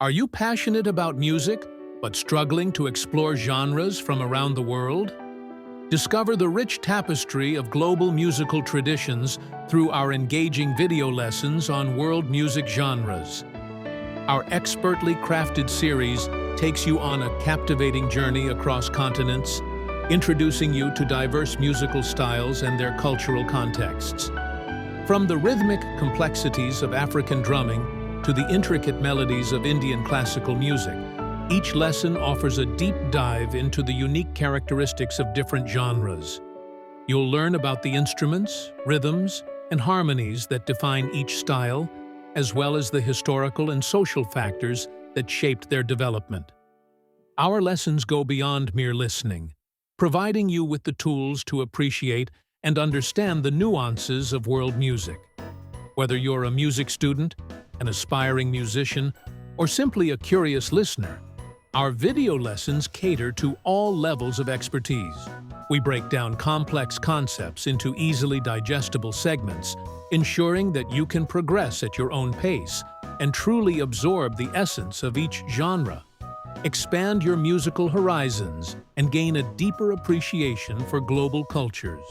Are you passionate about music, but struggling to explore genres from around the world? Discover the rich tapestry of global musical traditions through our engaging video lessons on world music genres. Our expertly crafted series takes you on a captivating journey across continents, introducing you to diverse musical styles and their cultural contexts. From the rhythmic complexities of African drumming to the intricate melodies of Indian classical music, each lesson offers a deep dive into the unique characteristics of different genres. You'll learn about the instruments, rhythms, and harmonies that define each style, as well as the historical and social factors that shaped their development. Our lessons go beyond mere listening, providing you with the tools to appreciate and understand the nuances of world music. Whether you're a music student, an aspiring musician, or simply a curious listener, our video lessons cater to all levels of expertise. We break down complex concepts into easily digestible segments, ensuring that you can progress at your own pace and truly absorb the essence of each genre. Expand your musical horizons and gain a deeper appreciation for global cultures.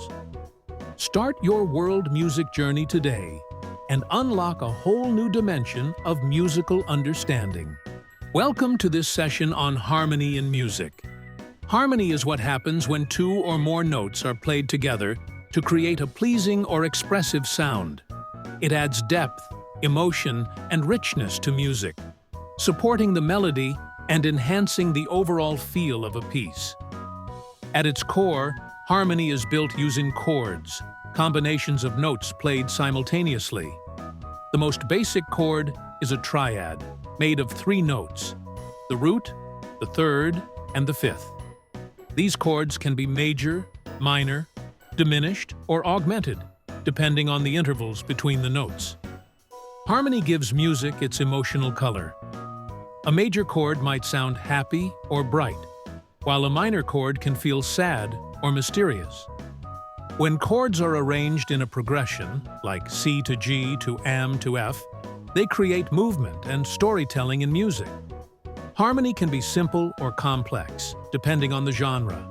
Start your world music journey today and unlock a whole new dimension of musical understanding. Welcome to this session on harmony in music. Harmony is what happens when two or more notes are played together to create a pleasing or expressive sound. It adds depth, emotion, and richness to music, supporting the melody and enhancing the overall feel of a piece. At its core, harmony is built using chords, combinations of notes played simultaneously. The most basic chord is a triad, made of 3 notes: the root, the third, and the fifth. These chords can be major, minor, diminished, or augmented, depending on the intervals between the notes. Harmony gives music its emotional color. A major chord might sound happy or bright, while a minor chord can feel sad or mysterious. When chords are arranged in a progression, like C to G to Am to F, they create movement and storytelling in music. Harmony can be simple or complex, depending on the genre.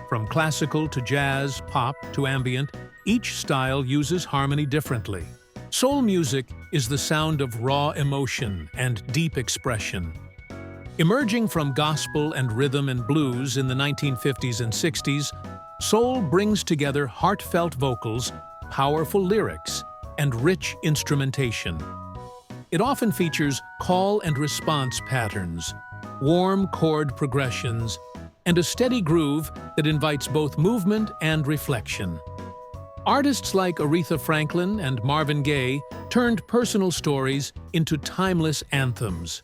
From classical to jazz, pop to ambient, each style uses harmony differently. Soul music is the sound of raw emotion and deep expression. Emerging from gospel and rhythm and blues in the 1950s and 60s, soul brings together heartfelt vocals, powerful lyrics, and rich instrumentation. It often features call and response patterns, warm chord progressions, and a steady groove that invites both movement and reflection. Artists like Aretha Franklin and Marvin Gaye turned personal stories into timeless anthems.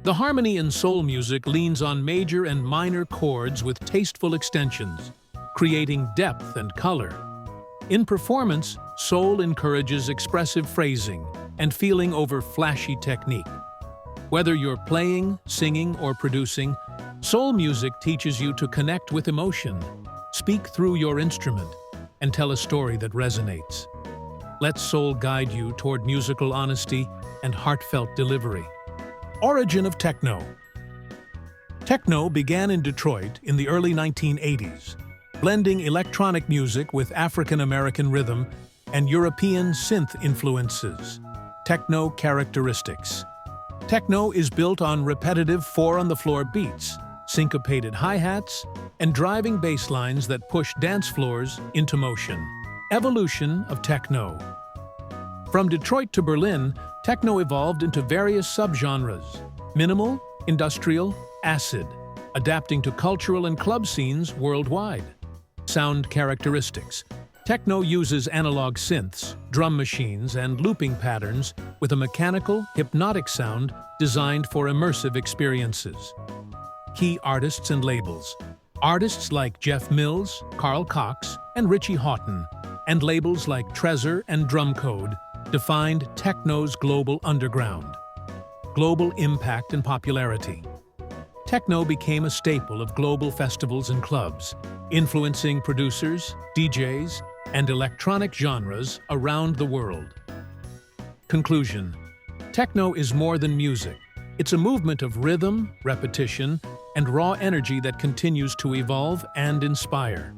The harmony in soul music leans on major and minor chords with tasteful extensions, creating depth and color. In performance, soul encourages expressive phrasing and feeling over flashy technique. Whether you're playing, singing, or producing, soul music teaches you to connect with emotion, speak through your instrument, and tell a story that resonates. Let soul guide you toward musical honesty and heartfelt delivery. Origin of techno. Techno began in Detroit in the early 1980s, blending electronic music with African-American rhythm and European synth influences. Techno characteristics. Techno is built on repetitive 4-on-the-floor beats, syncopated hi-hats, and driving bass lines that push dance floors into motion. Evolution of techno. From Detroit to Berlin, techno evolved into various subgenres: minimal, industrial, acid, adapting to cultural and club scenes worldwide. Sound characteristics. Techno uses analog synths, drum machines, and looping patterns with a mechanical, hypnotic sound designed for immersive experiences. Key artists and labels. Artists like Jeff Mills, Carl Cox, and Richie Houghton, and labels like Trezor and Drumcode defined techno's global underground. Global impact and popularity. Techno became a staple of global festivals and clubs, influencing producers, DJs, and electronic genres around the world. Conclusion. Techno is more than music. It's a movement of rhythm, repetition, and raw energy that continues to evolve and inspire.